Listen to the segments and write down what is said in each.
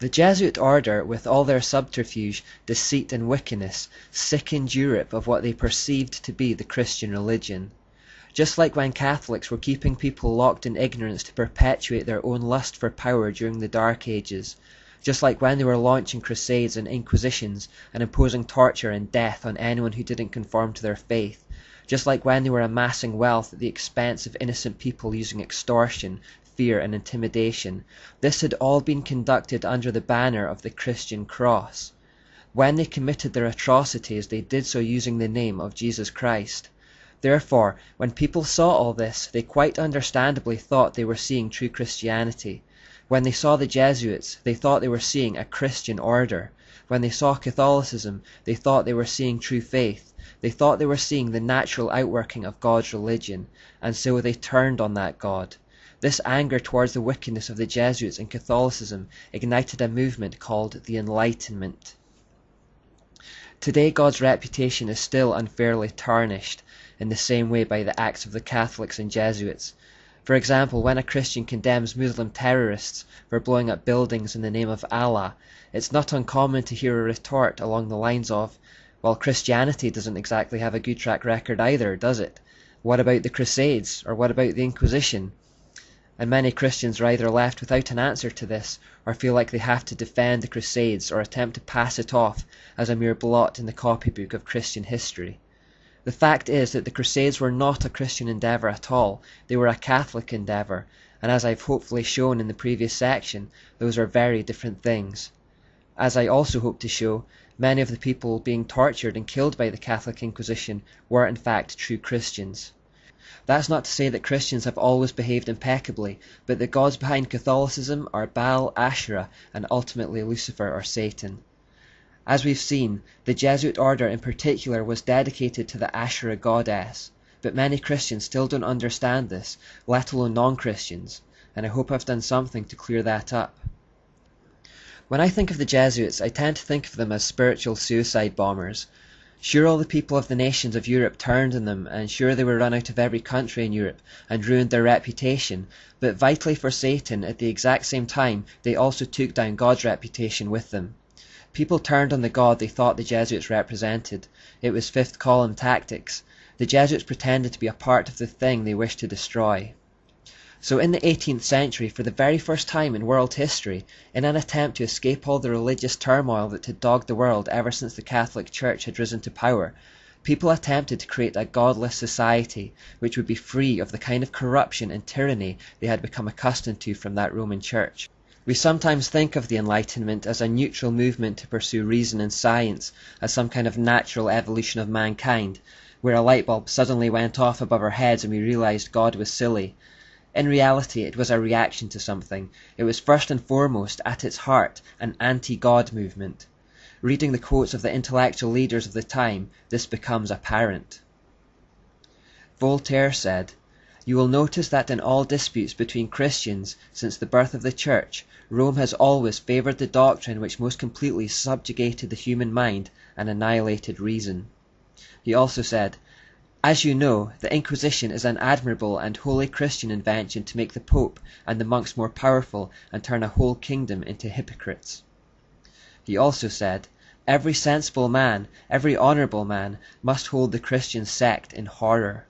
The Jesuit order, with all their subterfuge, deceit and wickedness, sickened Europe of what they perceived to be the Christian religion. Just like when Catholics were keeping people locked in ignorance to perpetuate their own lust for power during the Dark Ages, just like when they were launching crusades and inquisitions and imposing torture and death on anyone who didn't conform to their faith, just like when they were amassing wealth at the expense of innocent people using extortion, fear and intimidation, this had all been conducted under the banner of the Christian cross. When they committed their atrocities, they did so using the name of Jesus Christ. Therefore, when people saw all this, they quite understandably thought they were seeing true Christianity. When they saw the Jesuits, they thought they were seeing a Christian order. When they saw Catholicism, they thought they were seeing true faith. They thought they were seeing the natural outworking of God's religion, and so they turned on that God. This anger towards the wickedness of the Jesuits and Catholicism ignited a movement called the Enlightenment. Today, God's reputation is still unfairly tarnished in the same way by the acts of the Catholics and Jesuits. For example, when a Christian condemns Muslim terrorists for blowing up buildings in the name of Allah, it's not uncommon to hear a retort along the lines of, "Well, Christianity doesn't exactly have a good track record either, does it? What about the Crusades? Or what about the Inquisition?" And many Christians are either left without an answer to this, or feel like they have to defend the Crusades or attempt to pass it off as a mere blot in the copybook of Christian history. The fact is that the Crusades were not a Christian endeavour at all, they were a Catholic endeavour, and as I've hopefully shown in the previous section, those are very different things. As I also hope to show, many of the people being tortured and killed by the Catholic Inquisition were in fact true Christians. That's not to say that Christians have always behaved impeccably, but the gods behind Catholicism are Baal, Asherah, and ultimately Lucifer or Satan. As we've seen, the Jesuit order in particular was dedicated to the Asherah goddess, but many Christians still don't understand this, let alone non-Christians, and I hope I've done something to clear that up. When I think of the Jesuits, I tend to think of them as spiritual suicide bombers. Sure, all the people of the nations of Europe turned on them, and sure they were run out of every country in Europe and ruined their reputation, but vitally for Satan, at the exact same time, they also took down God's reputation with them. People turned on the God they thought the Jesuits represented. It was fifth column tactics. The Jesuits pretended to be a part of the thing they wished to destroy. So in the 18th century, for the very first time in world history, in an attempt to escape all the religious turmoil that had dogged the world ever since the Catholic Church had risen to power, people attempted to create a godless society which would be free of the kind of corruption and tyranny they had become accustomed to from that Roman Church. We sometimes think of the Enlightenment as a neutral movement to pursue reason and science, as some kind of natural evolution of mankind, where a light bulb suddenly went off above our heads and we realised God was silly. In reality, it was a reaction to something. It was first and foremost, at its heart, an anti-God movement. Reading the quotes of the intellectual leaders of the time, this becomes apparent. Voltaire said, "You will notice that in all disputes between Christians since the birth of the Church, Rome has always favoured the doctrine which most completely subjugated the human mind and annihilated reason." He also said, "As you know, the Inquisition is an admirable and wholly Christian invention to make the Pope and the monks more powerful and turn a whole kingdom into hypocrites." He also said, "Every sensible man, every honourable man, must hold the Christian sect in horror."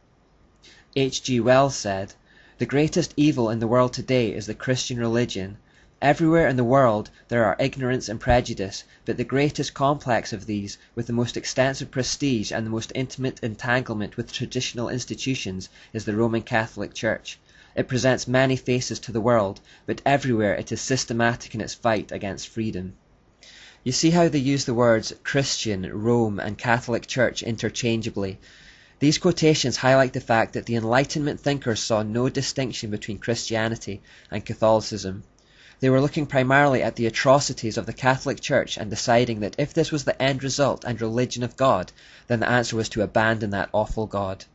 H.G. Wells said, "The greatest evil in the world today is the Christian religion. Everywhere in the world there are ignorance and prejudice, but the greatest complex of these, with the most extensive prestige and the most intimate entanglement with traditional institutions, is the Roman Catholic Church. It presents many faces to the world, but everywhere it is systematic in its fight against freedom." You see how they use the words Christian, Rome, and Catholic Church interchangeably. These quotations highlight the fact that the Enlightenment thinkers saw no distinction between Christianity and Catholicism. They were looking primarily at the atrocities of the Catholic Church and deciding that if this was the end result and religion of God, then the answer was to abandon that awful God.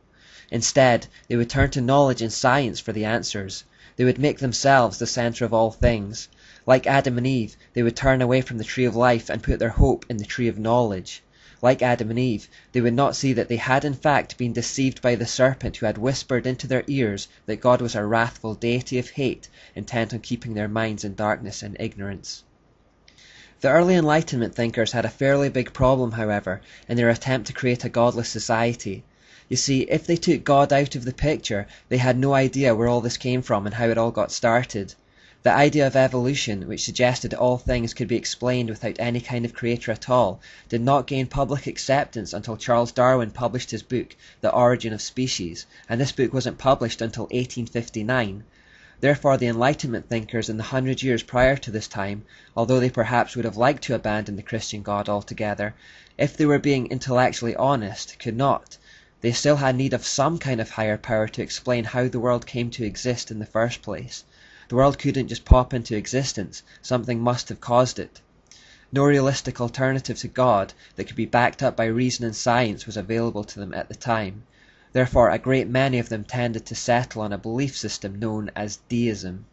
Instead, they would turn to knowledge and science for the answers. They would make themselves the centre of all things. Like Adam and Eve, they would turn away from the tree of life and put their hope in the tree of knowledge. Like Adam and Eve, they would not see that they had in fact been deceived by the serpent who had whispered into their ears that God was a wrathful deity of hate, intent on keeping their minds in darkness and ignorance. The early Enlightenment thinkers had a fairly big problem, however, in their attempt to create a godless society. You see, if they took God out of the picture, they had no idea where all this came from and how it all got started. The idea of evolution, which suggested all things could be explained without any kind of creator at all, did not gain public acceptance until Charles Darwin published his book, The Origin of Species, and this book wasn't published until 1859. Therefore, the Enlightenment thinkers in the 100 years prior to this time, although they perhaps would have liked to abandon the Christian God altogether, if they were being intellectually honest, could not. They still had need of some kind of higher power to explain how the world came to exist in the first place. The world couldn't just pop into existence, something must have caused it. No realistic alternative to God that could be backed up by reason and science was available to them at the time. Therefore, a great many of them tended to settle on a belief system known as deism.